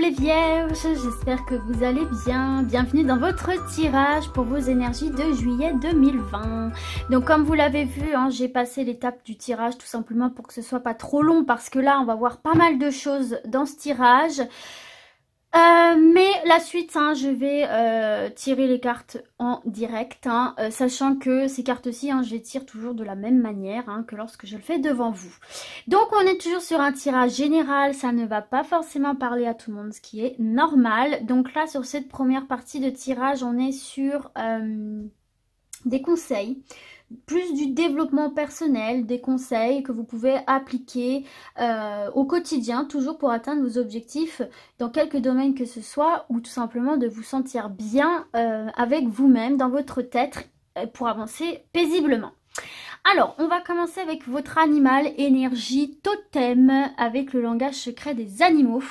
les vierges, j'espère que vous allez bien. Bienvenue dans votre tirage pour vos énergies de juillet 2020. Donc comme vous l'avez vu, hein, j'ai passé l'étape du tirage tout simplement pour que ce soit pas trop long parce que là on va voir pas mal de choses dans ce tirage. Mais la suite, hein, je vais tirer les cartes en direct, hein, sachant que ces cartes-ci, hein, je les tire toujours de la même manière hein, que lorsque je le fais devant vous. Donc on est toujours sur un tirage général, ça ne va pas forcément parler à tout le monde, ce qui est normal. Donc là, sur cette première partie de tirage, on est sur des conseils. Plus du développement personnel, des conseils que vous pouvez appliquer au quotidien, toujours pour atteindre vos objectifs dans quelques domaines que ce soit, ou tout simplement de vous sentir bien avec vous-même, dans votre tête, pour avancer paisiblement. Alors, on va commencer avec votre animal, énergie totem, avec le langage secret des animaux.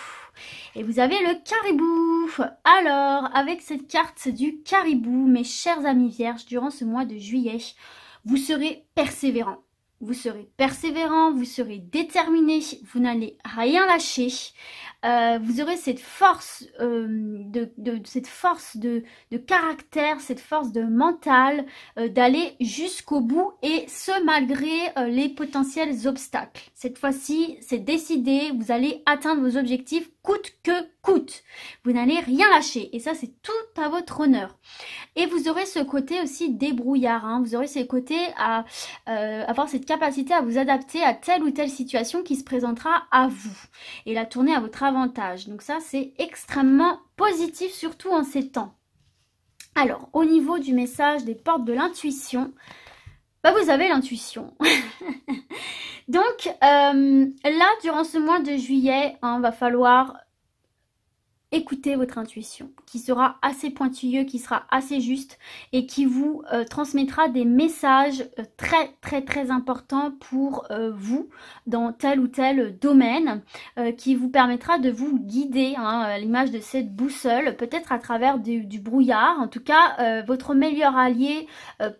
Et vous avez le caribou. Alors, avec cette carte du caribou, mes chers amis vierges, durant ce mois de juillet, vous serez persévérant. Vous serez persévérant, vous serez déterminé, vous n'allez rien lâcher. Vous aurez cette force, de caractère, cette force de mental d'aller jusqu'au bout et ce malgré les potentiels obstacles. Cette fois-ci, c'est décidé, vous allez atteindre vos objectifs coûte que coûte. Vous n'allez rien lâcher et ça c'est tout à votre honneur. Et vous aurez ce côté aussi débrouillard, hein. Vous aurez ce côté à avoir cette capacité à vous adapter à telle ou telle situation qui se présentera à vous et la tourner à votre avantage. Donc ça c'est extrêmement positif, surtout en ces temps. Alors au niveau du message des portes de l'intuition, bah, vous avez l'intuition. Donc là durant ce mois de juillet, hein, va falloir écoutez votre intuition, qui sera assez pointilleux, qui sera assez juste et qui vous transmettra des messages très importants pour vous dans tel ou tel domaine, qui vous permettra de vous guider, hein, à l'image de cette boussole, peut-être à travers du brouillard. En tout cas, votre meilleur allié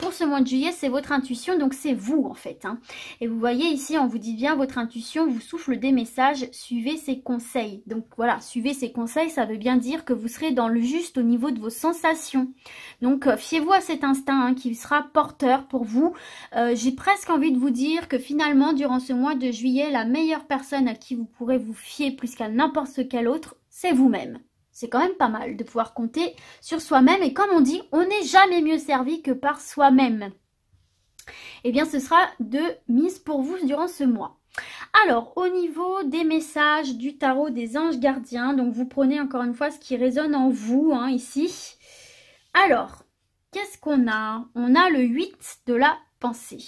pour ce mois de juillet, c'est votre intuition, donc c'est vous en fait. Hein. Et vous voyez ici, on vous dit bien, votre intuition vous souffle des messages, suivez ses conseils. Donc voilà, suivez ses conseils, ça veut bien dire que vous serez dans le juste au niveau de vos sensations. Donc fiez-vous à cet instinct hein, qui sera porteur pour vous. J'ai presque envie de vous dire que finalement durant ce mois de juillet, la meilleure personne à qui vous pourrez vous fier plus qu'à n'importe quel autre, c'est vous-même. C'est quand même pas mal de pouvoir compter sur soi-même et comme on dit, on n'est jamais mieux servi que par soi-même. Eh bien ce sera de mise pour vous durant ce mois. Alors, au niveau des messages du tarot des anges gardiens, donc vous prenez encore une fois ce qui résonne en vous, hein, ici. Alors, qu'est-ce qu'on a? On a le 8 de la pensée.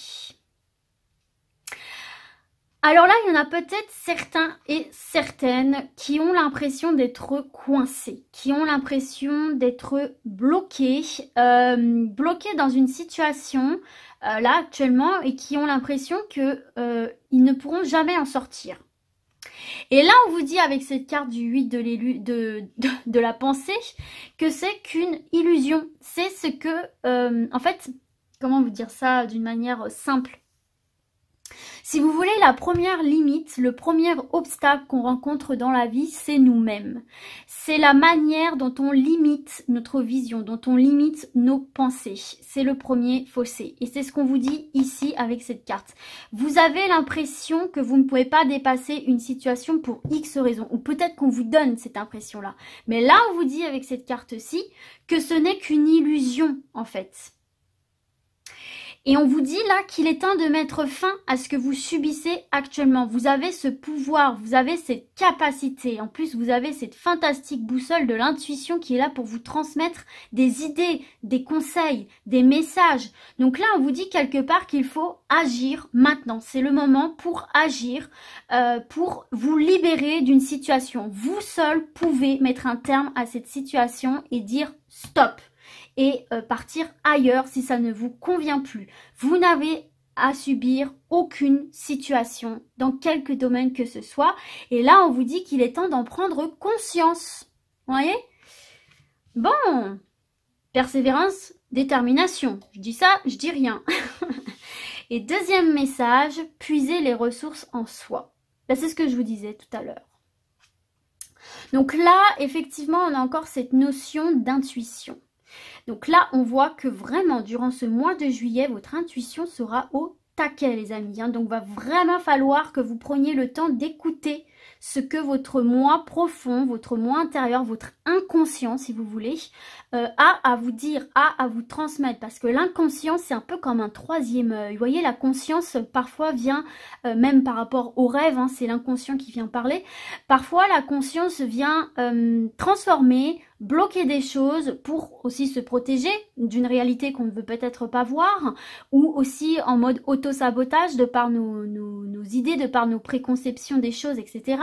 Alors là, il y en a peut-être certains et certaines qui ont l'impression d'être coincés, qui ont l'impression d'être bloqués, bloqués dans une situation là actuellement et qui ont l'impression que ils ne pourront jamais en sortir. Et là, on vous dit avec cette carte du 8 de la pensée que c'est qu'une illusion. C'est ce que, en fait, comment vous dire ça d'une manière simple? Si vous voulez, la première limite, le premier obstacle qu'on rencontre dans la vie, c'est nous-mêmes. C'est la manière dont on limite notre vision, dont on limite nos pensées. C'est le premier fossé. Et c'est ce qu'on vous dit ici avec cette carte. Vous avez l'impression que vous ne pouvez pas dépasser une situation pour X raisons. Ou peut-être qu'on vous donne cette impression-là. Mais là, on vous dit avec cette carte-ci que ce n'est qu'une illusion, en fait. Et on vous dit là qu'il est temps de mettre fin à ce que vous subissez actuellement. Vous avez ce pouvoir, vous avez cette capacité. En plus, vous avez cette fantastique boussole de l'intuition qui est là pour vous transmettre des idées, des conseils, des messages. Donc là, on vous dit quelque part qu'il faut agir maintenant. C'est le moment pour agir, pour vous libérer d'une situation. Vous seul pouvez mettre un terme à cette situation et dire stop. Et partir ailleurs si ça ne vous convient plus. Vous n'avez à subir aucune situation dans quelque domaine que ce soit. Et là, on vous dit qu'il est temps d'en prendre conscience. Vous voyez? Bon, persévérance, détermination. Je dis ça, je dis rien. Et deuxième message, puiser les ressources en soi. Ben, c'est ce que je vous disais tout à l'heure. Donc là, effectivement, on a encore cette notion d'intuition. Donc là, on voit que vraiment, durant ce mois de juillet, votre intuition sera au taquet, les amis. Hein. Donc, va vraiment falloir que vous preniez le temps d'écouter ce que votre moi profond, votre moi intérieur, votre inconscient, si vous voulez, a à vous dire, a à vous transmettre. Parce que l'inconscient, c'est un peu comme un troisième œil. Vous voyez, la conscience, parfois, vient, même par rapport au rêve, hein, c'est l'inconscient qui vient parler. Parfois, la conscience vient transformer, bloquer des choses pour aussi se protéger d'une réalité qu'on ne veut peut-être pas voir, ou aussi en mode auto-sabotage de par nos idées, de par nos préconceptions des choses, etc.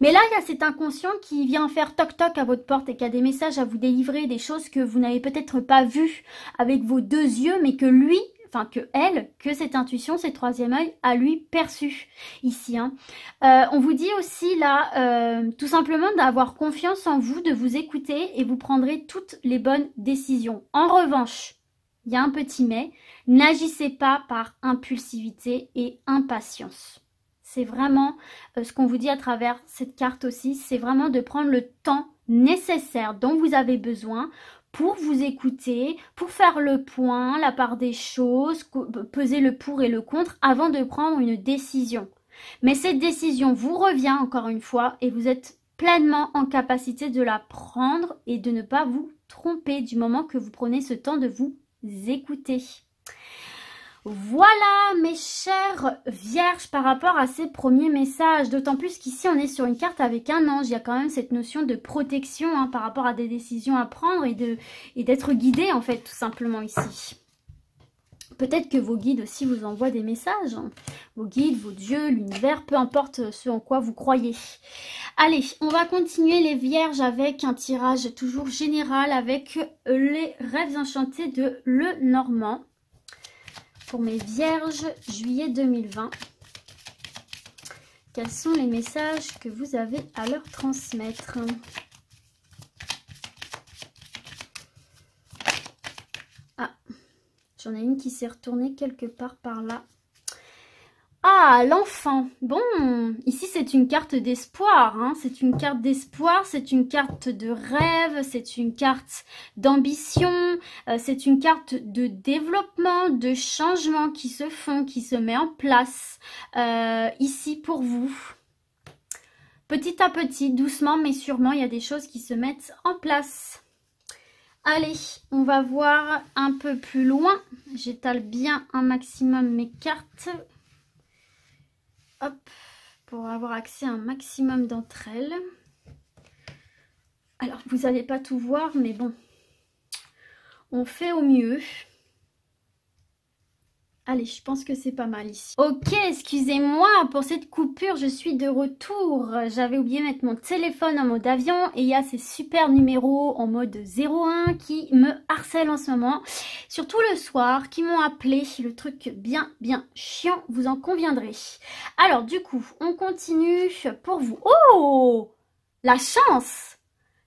Mais là, il y a cet inconscient qui vient faire toc-toc à votre porte et qui a des messages à vous délivrer, des choses que vous n'avez peut-être pas vues avec vos deux yeux, mais que lui, enfin que elle, que cette intuition, ce troisième œil, a lui perçu ici. Hein. On vous dit aussi là, tout simplement d'avoir confiance en vous, de vous écouter et vous prendrez toutes les bonnes décisions. En revanche, il y a un petit mais, n'agissez pas par impulsivité et impatience. C'est vraiment ce qu'on vous dit à travers cette carte aussi, c'est vraiment de prendre le temps nécessaire dont vous avez besoin pour vous écouter, pour faire le point, la part des choses, peser le pour et le contre avant de prendre une décision. Mais cette décision vous revient encore une fois et vous êtes pleinement en capacité de la prendre et de ne pas vous tromper du moment que vous prenez ce temps de vous écouter. Voilà mes chères vierges par rapport à ces premiers messages, d'autant plus qu'ici on est sur une carte avec un ange, il y a quand même cette notion de protection hein, par rapport à des décisions à prendre et d'être guidé en fait tout simplement ici. Peut-être que vos guides aussi vous envoient des messages, hein. Vos guides, vos dieux, l'univers, peu importe ce en quoi vous croyez. Allez, on va continuer les vierges avec un tirage toujours général avec les rêves enchantés de Lenormand. Pour mes vierges, juillet 2020, quels sont les messages que vous avez à leur transmettre? Ah, j'en ai une qui s'est retournée quelque part par là. Ah, l'enfant. Bon, ici c'est une carte d'espoir. Hein. C'est une carte d'espoir, c'est une carte de rêve, c'est une carte d'ambition, c'est une carte de développement, de changement qui se font, qui se met en place ici pour vous. Petit à petit, doucement mais sûrement, il y a des choses qui se mettent en place. Allez, on va voir un peu plus loin. J'étale bien un maximum mes cartes. Hop, pour avoir accès à un maximum d'entre elles. Alors, vous n'allez pas tout voir, mais bon, on fait au mieux. Allez, je pense que c'est pas mal ici. Ok, excusez-moi pour cette coupure, je suis de retour. J'avais oublié de mettre mon téléphone en mode avion et il y a ces super numéros en mode 01 qui me harcèlent en ce moment. Surtout le soir, qui m'ont appelé. Le truc bien chiant, vous en conviendrez. Alors du coup, on continue pour vous. Oh, la chance!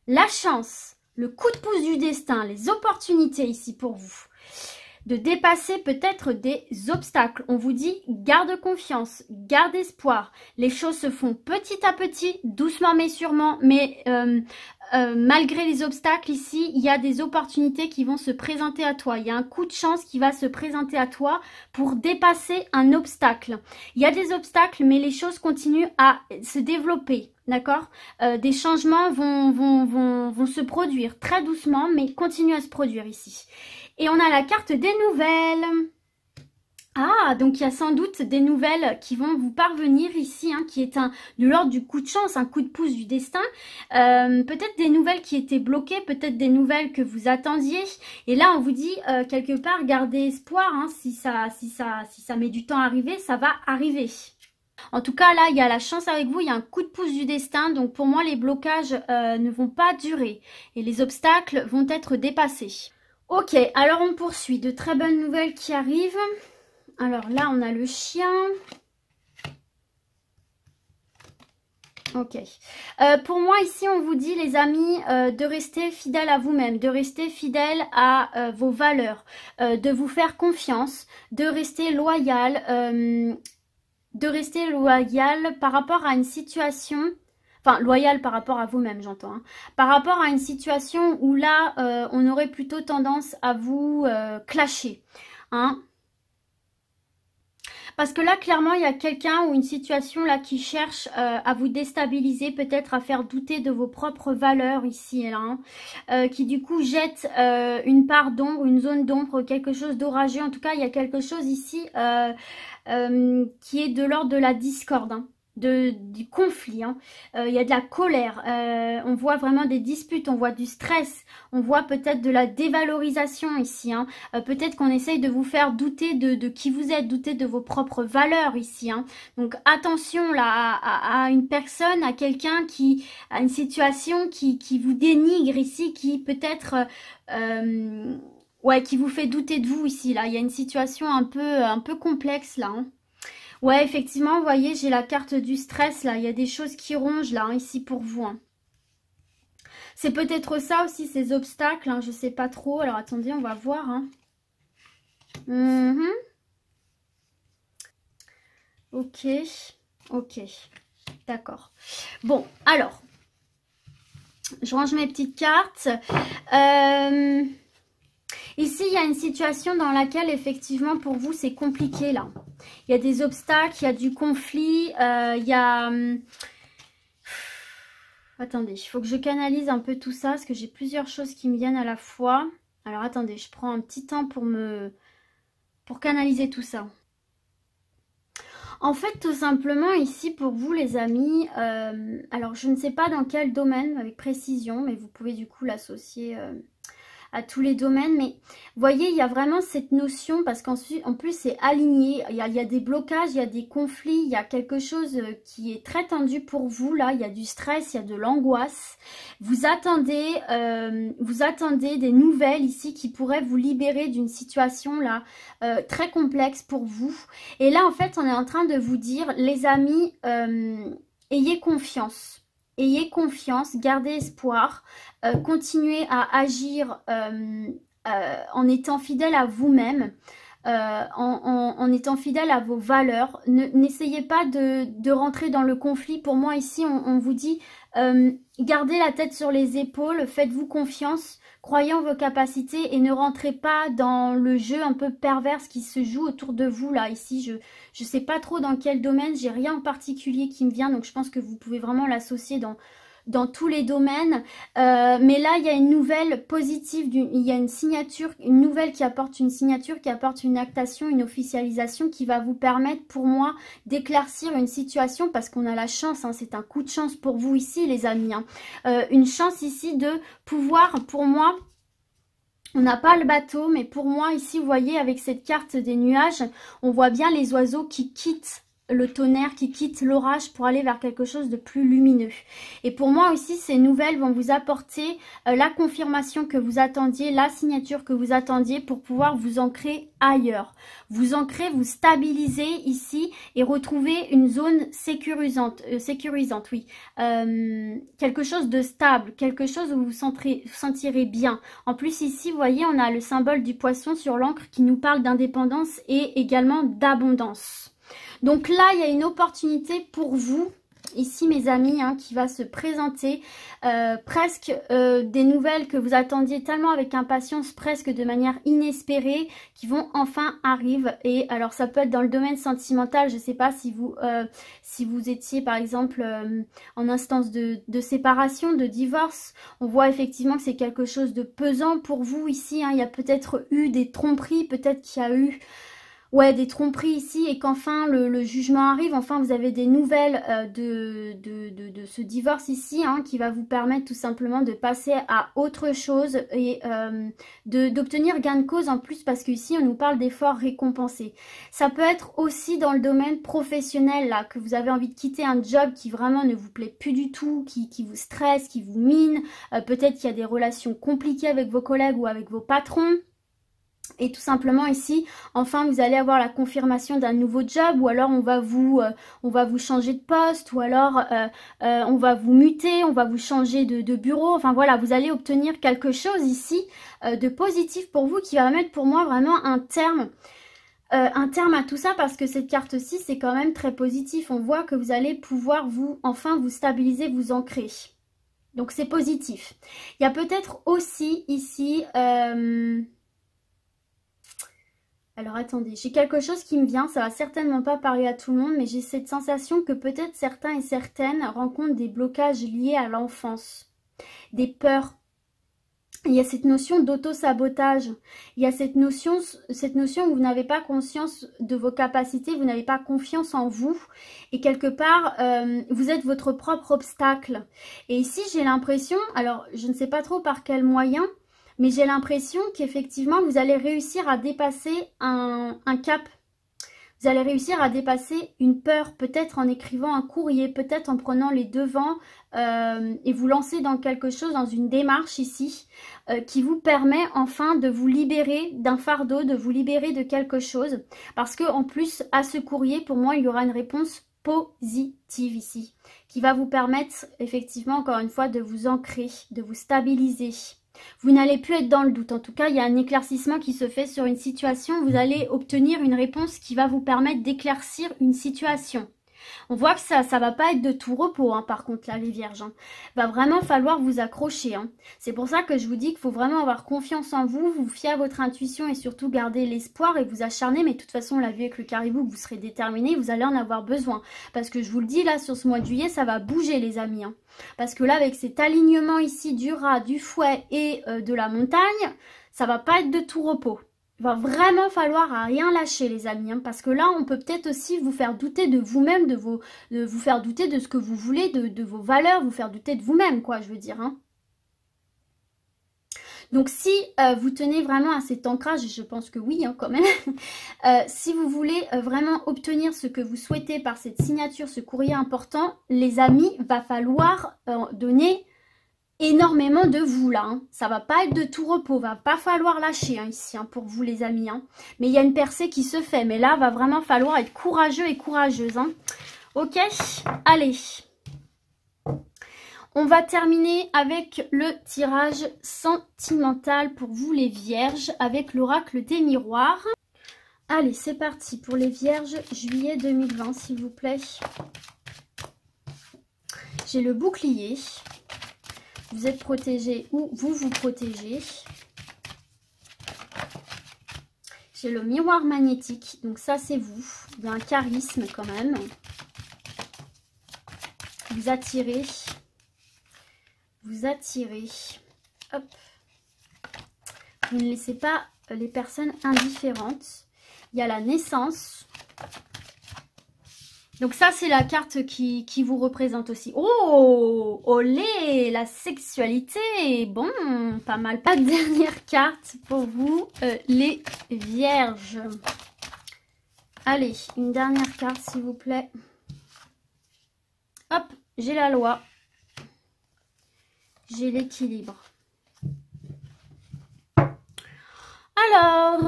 La chance, le coup de pouce du destin, les opportunités ici pour vous. De dépasser peut-être des obstacles. On vous dit, garde confiance, garde espoir. Les choses se font petit à petit, doucement mais sûrement. Mais malgré les obstacles ici, il y a des opportunités qui vont se présenter à toi. Il y a un coup de chance qui va se présenter à toi pour dépasser un obstacle. Il y a des obstacles, mais les choses continuent à se développer. D'accord, des changements vont se produire très doucement, mais continuent à se produire ici. Et on a la carte des nouvelles. Ah, donc il y a sans doute des nouvelles qui vont vous parvenir ici, hein, qui est de l'ordre du coup de chance, un coup de pouce du destin. Peut-être des nouvelles qui étaient bloquées, peut-être des nouvelles que vous attendiez. Et là, on vous dit quelque part, gardez espoir. Hein, si ça met du temps à arriver, ça va arriver. En tout cas, là, il y a la chance avec vous, il y a un coup de pouce du destin. Donc, pour moi, les blocages ne vont pas durer et les obstacles vont être dépassés. Ok, alors on poursuit. De très bonnes nouvelles qui arrivent. Alors là, on a le chien. Ok. Pour moi, ici, on vous dit, les amis, de rester fidèle à vous-même, de rester fidèle à vos valeurs, de vous faire confiance, de rester loyal par rapport à une situation Enfin, loyal par rapport à vous-même, j'entends. Hein. Par rapport à une situation où là, on aurait plutôt tendance à vous clasher. Hein. Parce que là, clairement, il y a quelqu'un ou une situation là qui cherche à vous déstabiliser, peut-être à faire douter de vos propres valeurs ici et là. Hein. Qui du coup jette une part d'ombre, une zone d'ombre, quelque chose d'orageux. En tout cas, il y a quelque chose ici qui est de l'ordre de la discorde. Hein. Du conflit, hein. Il y a de la colère, on voit vraiment des disputes, on voit du stress, on voit peut-être de la dévalorisation ici, hein. Peut-être qu'on essaye de vous faire douter de qui vous êtes, douter de vos propres valeurs ici, hein. Donc attention là à une personne, à quelqu'un à une situation qui vous dénigre ici, qui peut-être ouais, qui vous fait douter de vous ici là. Il y a une situation un peu complexe là, hein. Ouais, effectivement, vous voyez, j'ai la carte du stress, là. Il y a des choses qui rongent, là, hein, ici, pour vous. Hein. C'est peut-être ça aussi, ces obstacles, hein, je sais pas trop. Alors, attendez, on va voir. Hein. Ok, ok, d'accord. Bon, alors, je range mes petites cartes. Ici, il y a une situation dans laquelle, effectivement, pour vous, c'est compliqué, là. Il y a des obstacles, il y a du conflit, il y a... Attendez, il faut que je canalise un peu tout ça, parce que j'ai plusieurs choses qui me viennent à la fois. Alors, attendez, je prends un petit temps pour canaliser tout ça. En fait, tout simplement, ici, pour vous, les amis, alors, je ne sais pas dans quel domaine, avec précision, mais vous pouvez, du coup, l'associer... à tous les domaines, mais vous voyez, il y a vraiment cette notion, parce qu'en plus c'est aligné, il y a des blocages, il y a des conflits, il y a quelque chose qui est très tendu pour vous, là, il y a du stress, il y a de l'angoisse, vous attendez des nouvelles ici qui pourraient vous libérer d'une situation là, très complexe pour vous, et là en fait on est en train de vous dire, les amis, ayez confiance. Ayez confiance, gardez espoir, continuez à agir en étant fidèle à vous-même, en étant fidèle à vos valeurs. N'essayez pas de rentrer dans le conflit. Pour moi ici, on vous dit, gardez la tête sur les épaules, faites-vous confiance, croyez en vos capacités et ne rentrez pas dans le jeu un peu pervers qui se joue autour de vous. Là, ici, je sais pas trop dans quel domaine, j'ai rien en particulier qui me vient, donc je pense que vous pouvez vraiment l'associer dans tous les domaines. Mais là, il y a une nouvelle positive, il y a une signature, une nouvelle qui apporte une signature, qui apporte une actation, une officialisation qui va vous permettre, pour moi, d'éclaircir une situation, parce qu'on a la chance, hein, c'est un coup de chance pour vous ici, les amis. Hein. Une chance ici de pouvoir, pour moi... On n'a pas le bateau, mais pour moi, ici, vous voyez, avec cette carte des nuages, on voit bien les oiseaux qui quittent le tonnerre, qui quittent l'orage pour aller vers quelque chose de plus lumineux. Et pour moi aussi, ces nouvelles vont vous apporter la confirmation que vous attendiez, la signature que vous attendiez pour pouvoir vous ancrer ailleurs. Vous ancrer, vous stabiliser ici et retrouver une zone sécurisante, oui. Quelque chose de stable, quelque chose où vous vous sentirez bien. En plus ici, vous voyez, on a le symbole du poisson sur l'encre qui nous parle d'indépendance et également d'abondance. Donc là, il y a une opportunité pour vous, ici mes amis, hein, qui va se présenter, presque des nouvelles que vous attendiez tellement avec impatience, presque de manière inespérée, qui vont enfin arriver. Et alors ça peut être dans le domaine sentimental, je ne sais pas si vous étiez par exemple en instance de séparation, de divorce. On voit effectivement que c'est quelque chose de pesant pour vous ici, hein. Il y a peut-être eu des tromperies, peut-être qu'il y a eu... Ouais, des tromperies ici, et qu'enfin le jugement arrive, enfin vous avez des nouvelles de ce divorce ici, hein, qui va vous permettre tout simplement de passer à autre chose et d'obtenir gain de cause en plus, parce qu'ici on nous parle d'efforts récompensés. Ça peut être aussi dans le domaine professionnel, là, que vous avez envie de quitter un job qui vraiment ne vous plaît plus du tout, qui vous stresse, qui vous mine, peut-être qu'il y a des relations compliquées avec vos collègues ou avec vos patrons. Et tout simplement ici, enfin vous allez avoir la confirmation d'un nouveau job, ou alors on va vous changer de poste, ou alors on va vous muter, on va vous changer de bureau. Enfin voilà, vous allez obtenir quelque chose ici de positif pour vous, qui va mettre pour moi vraiment un terme un terme à tout ça parce que cette carte-ci, c'est quand même très positif. On voit que vous allez pouvoir enfin vous stabiliser, vous ancrer. Donc c'est positif. Il y a peut-être aussi ici... Alors attendez, j'ai quelque chose qui me vient, ça va certainement pas parler à tout le monde, mais j'ai cette sensation que peut-être certains et certaines rencontrent des blocages liés à l'enfance, des peurs. Il y a cette notion d'auto-sabotage, il y a cette notion où vous n'avez pas conscience de vos capacités, vous n'avez pas confiance en vous et quelque part vous êtes votre propre obstacle. Et ici j'ai l'impression, alors je ne sais pas trop par quel moyen, mais j'ai l'impression qu'effectivement vous allez réussir à dépasser un cap. Vous allez réussir à dépasser une peur, peut-être en écrivant un courrier, peut-être en prenant les devants et vous lancer dans quelque chose, dans une démarche ici qui vous permet enfin de vous libérer d'un fardeau, de vous libérer de quelque chose. Parce que en plus, à ce courrier, pour moi, il y aura une réponse positive ici qui va vous permettre effectivement, encore une fois, de vous ancrer, de vous stabiliser. Vous n'allez plus être dans le doute. En tout cas, il y a un éclaircissement qui se fait sur une situation. Vous allez obtenir une réponse qui va vous permettre d'éclaircir une situation. On voit que ça va pas être de tout repos, hein, par contre, là, les vierges. Hein. Va vraiment falloir vous accrocher. Hein. C'est pour ça que je vous dis qu'il faut vraiment avoir confiance en vous, vous fier à votre intuition et surtout garder l'espoir et vous acharner. Mais de toute façon, on l'a vu avec le caribou, que vous serez déterminé, vous allez en avoir besoin. Parce que je vous le dis, là, sur ce mois de juillet, ça va bouger, les amis. Hein. Parce que là, avec cet alignement ici du rat, du fouet et de la montagne, ça va pas être de tout repos. Il va vraiment falloir à rien lâcher, les amis, hein, parce que là, on peut peut-être aussi vous faire douter de vous-même, vous faire douter de ce que vous voulez, de vos valeurs, vous faire douter de vous-même, quoi, je veux dire. Hein. Donc, si vous tenez vraiment à cet ancrage, et je pense que oui, hein, quand même, si vous voulez vraiment obtenir ce que vous souhaitez par cette signature, ce courrier important, les amis, va falloir donner énormément de vous là, hein. Ça va pas être de tout repos, va pas falloir lâcher hein, ici hein, pour vous les amis. Hein. Mais il y a une percée qui se fait, mais là va vraiment falloir être courageux et courageuse. Hein. Ok, allez. On va terminer avec le tirage sentimental pour vous les vierges avec l'oracle des miroirs. Allez, c'est parti pour les vierges juillet 2020 s'il vous plaît. J'ai le bouclier. Vous êtes protégé ou vous vous protégez. J'ai le miroir magnétique. Donc ça, c'est vous. Il y a un charisme quand même. Vous attirez. Vous attirez. Hop. Vous ne laissez pas les personnes indifférentes. Il y a la naissance. Donc ça, c'est la carte qui vous représente aussi. Oh, olé, la sexualité. Bon, pas mal. La dernière carte pour vous, les vierges. Allez, une dernière carte, s'il vous plaît. Hop, j'ai la loi. J'ai l'équilibre. Alors...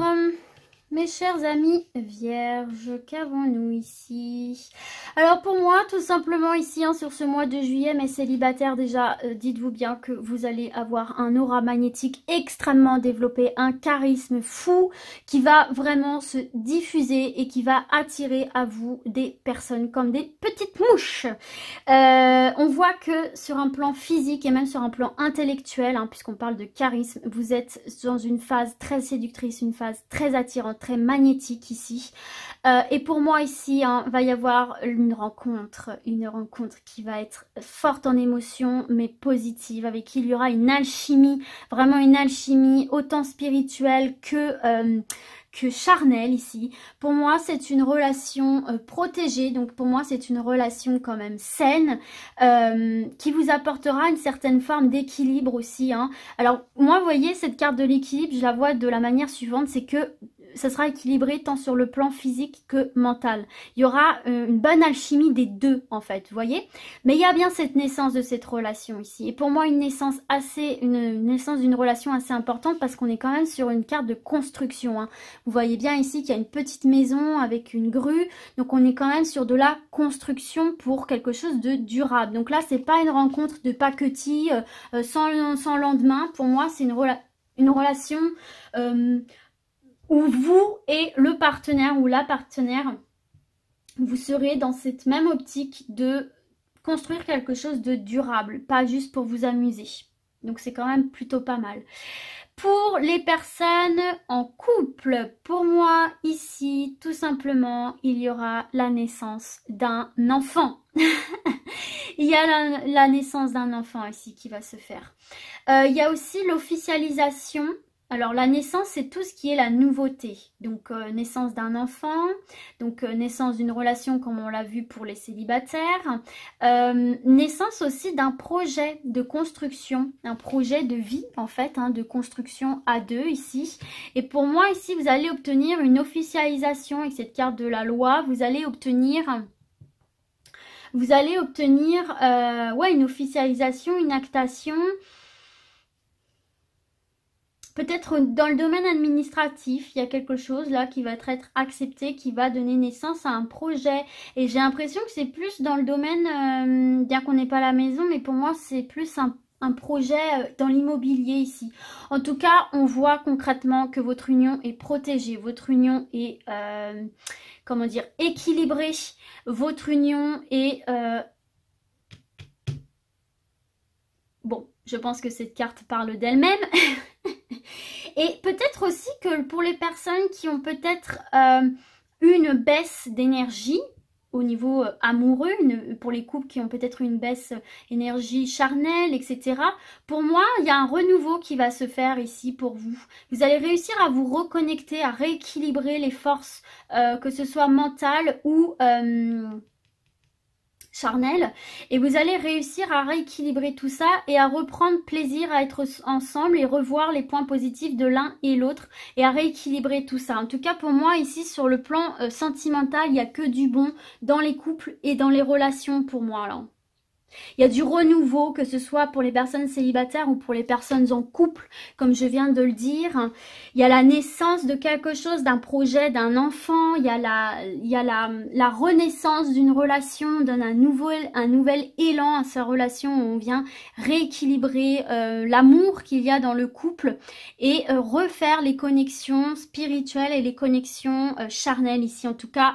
mes chers amis vierges, qu'avons-nous ici? Alors pour moi, tout simplement ici, hein, sur ce mois de juillet, mes célibataires déjà, dites-vous bien que vous allez avoir un aura magnétique extrêmement développé, un charisme fou qui va vraiment se diffuser et qui va attirer à vous des personnes comme des petites mouches. On voit que sur un plan physique et même sur un plan intellectuel, hein, puisqu'on parle de charisme, vous êtes dans une phase très séductrice, une phase très attirante, très magnétique ici. Et pour moi ici, hein, va y avoir une rencontre qui va être forte en émotion, mais positive, avec qui il y aura une alchimie, vraiment une alchimie autant spirituelle que charnelle ici. Pour moi, c'est une relation protégée, donc pour moi, c'est une relation quand même saine, qui vous apportera une certaine forme d'équilibre aussi. Hein. Alors, moi, vous voyez, cette carte de l'équilibre, je la vois de la manière suivante, c'est que ça sera équilibré tant sur le plan physique que mental. Il y aura une bonne alchimie des deux, en fait, vous voyez. Mais il y a bien cette naissance de cette relation ici. Et pour moi, une naissance d'une relation assez importante parce qu'on est quand même sur une carte de construction. Hein. Vous voyez bien ici qu'il y a une petite maison avec une grue. Donc, on est quand même sur de la construction pour quelque chose de durable. Donc là, c'est pas une rencontre de paquetis sans lendemain. Pour moi, c'est une relation... où vous et le partenaire ou la partenaire, vous serez dans cette même optique de construire quelque chose de durable, pas juste pour vous amuser. Donc c'est quand même plutôt pas mal. Pour les personnes en couple, pour moi ici, tout simplement, il y aura la naissance d'un enfant. Il y a la naissance d'un enfant ici qui va se faire. Il y a aussi l'officialisation. Alors la naissance, c'est tout ce qui est la nouveauté. Donc naissance d'un enfant, donc naissance d'une relation comme on l'a vu pour les célibataires. Naissance aussi d'un projet de construction, un projet de vie en fait, hein, de construction à deux ici. Et pour moi ici, vous allez obtenir une officialisation avec cette carte de la loi. Vous allez obtenir ouais, une officialisation, une actation. Peut-être dans le domaine administratif, il y a quelque chose là qui va être accepté, qui va donner naissance à un projet. Et j'ai l'impression que c'est plus dans le domaine, bien qu'on n'est pas à la maison, mais pour moi c'est plus un projet dans l'immobilier ici. En tout cas, on voit concrètement que votre union est protégée, votre union est, comment dire, équilibrée, votre union est... Bon, je pense que cette carte parle d'elle-même. Et peut-être aussi que pour les personnes qui ont peut-être une baisse d'énergie au niveau amoureux, pour les couples qui ont peut-être une baisse énergie charnelle, etc. Pour moi, il y a un renouveau qui va se faire ici pour vous. Vous allez réussir à vous reconnecter, à rééquilibrer les forces, que ce soit mentales ou... charnel, et vous allez réussir à rééquilibrer tout ça et à reprendre plaisir à être ensemble et revoir les points positifs de l'un et l'autre et à rééquilibrer tout ça. En tout cas pour moi ici sur le plan sentimental, il n'y a que du bon dans les couples et dans les relations pour moi là. Il y a du renouveau, que ce soit pour les personnes célibataires ou pour les personnes en couple, comme je viens de le dire. Il y a la naissance de quelque chose, d'un projet, d'un enfant. Il y a la renaissance d'une relation, donne un nouvel élan à sa relation où on vient rééquilibrer l'amour qu'il y a dans le couple et refaire les connexions spirituelles et les connexions charnelles ici. En tout cas,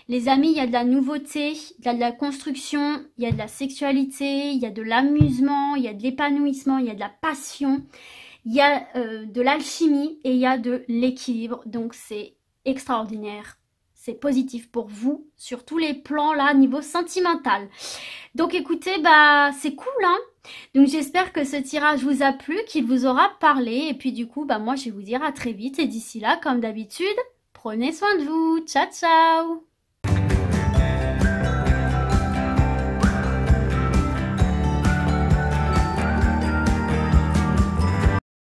les amis, il y a de la nouveauté, il y a de la construction, il y a de la sexualité, il y a de l'amusement, il y a de l'épanouissement, il y a de la passion, il y a de l'alchimie et il y a de l'équilibre. Donc c'est extraordinaire, c'est positif pour vous sur tous les plans là, niveau sentimental. Donc écoutez, bah c'est cool hein. Donc j'espère que ce tirage vous a plu, qu'il vous aura parlé. Et puis du coup, bah moi je vais vous dire à très vite. Et d'ici là, comme d'habitude, prenez soin de vous. Ciao, ciao!